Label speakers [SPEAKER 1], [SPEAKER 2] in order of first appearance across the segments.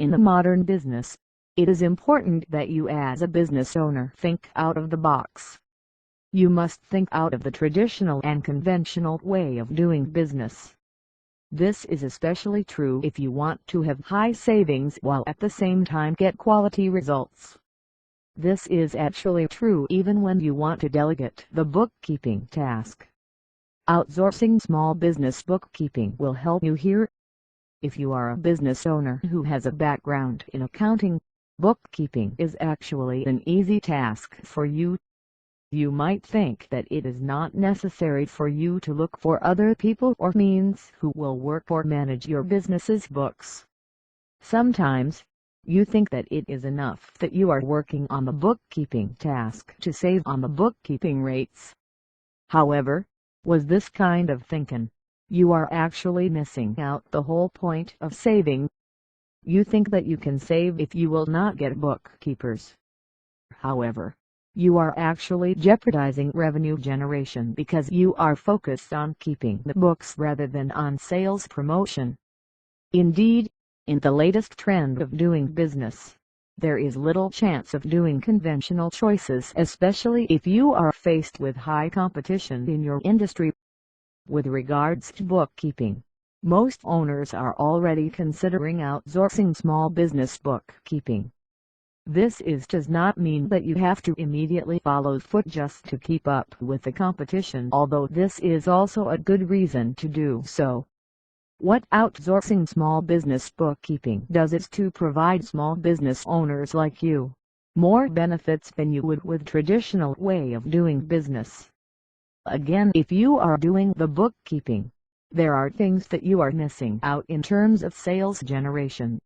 [SPEAKER 1] In the modern business, it is important that you as a business owner think out of the box. You must think out of the traditional and conventional way of doing business. This is especially true if you want to have high savings while at the same time get quality results. This is actually true even when you want to delegate the bookkeeping task. Outsourcing small business bookkeeping will help you here. If you are a business owner who has a background in accounting, bookkeeping is actually an easy task for you. You might think that it is not necessary for you to look for other people or means who will work or manage your business's books. Sometimes, you think that it is enough that you are working on the bookkeeping task to save on the bookkeeping rates. However, with this kind of thinking, you are actually missing out the whole point of saving. You think that you can save if you will not get bookkeepers. However, you are actually jeopardizing revenue generation because you are focused on keeping the books rather than on sales promotion. Indeed, in the latest trend of doing business, there is little chance of doing conventional choices, especially if you are faced with high competition in your industry. With regards to bookkeeping, most owners are already considering outsourcing small business bookkeeping. This does not mean that you have to immediately follow suit just to keep up with the competition, although this is also a good reason to do so. What outsourcing small business bookkeeping does is to provide small business owners like you more benefits than you would with traditional way of doing business. Again, if you are doing the bookkeeping, there are things that you are missing out in terms of sales generation.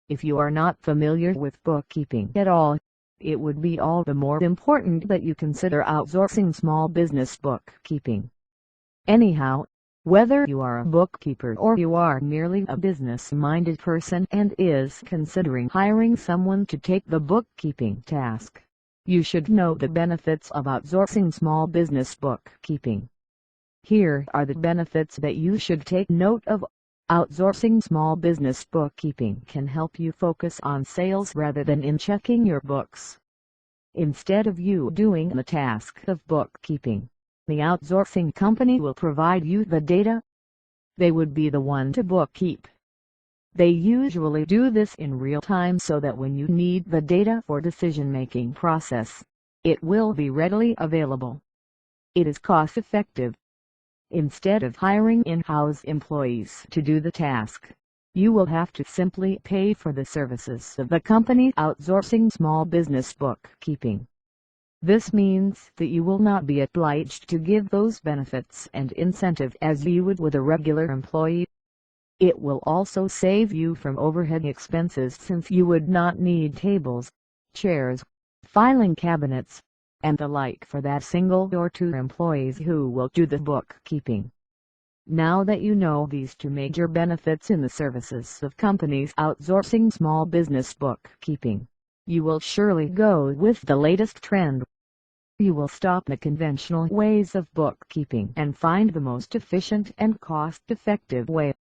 [SPEAKER 1] If you are not familiar with bookkeeping at all, it would be all the more important that you consider outsourcing small business bookkeeping. Anyhow, whether you are a bookkeeper or you are merely a business-minded person and is considering hiring someone to take the bookkeeping task, you should know the benefits of outsourcing small business bookkeeping. Here are the benefits that you should take note of. Outsourcing small business bookkeeping can help you focus on sales rather than in checking your books. Instead of you doing the task of bookkeeping, the outsourcing company will provide you the data. They would be the one to bookkeep. They usually do this in real time so that when you need the data for decision-making process, it will be readily available. It is cost-effective. Instead of hiring in-house employees to do the task, you will have to simply pay for the services of the company outsourcing small business bookkeeping. This means that you will not be obliged to give those benefits and incentive as you would with a regular employee. It will also save you from overhead expenses since you would not need tables, chairs, filing cabinets, and the like for that single or two employees who will do the bookkeeping. Now that you know these two major benefits in the services of companies outsourcing small business bookkeeping, you will surely go with the latest trend. You will stop the conventional ways of bookkeeping and find the most efficient and cost-effective way.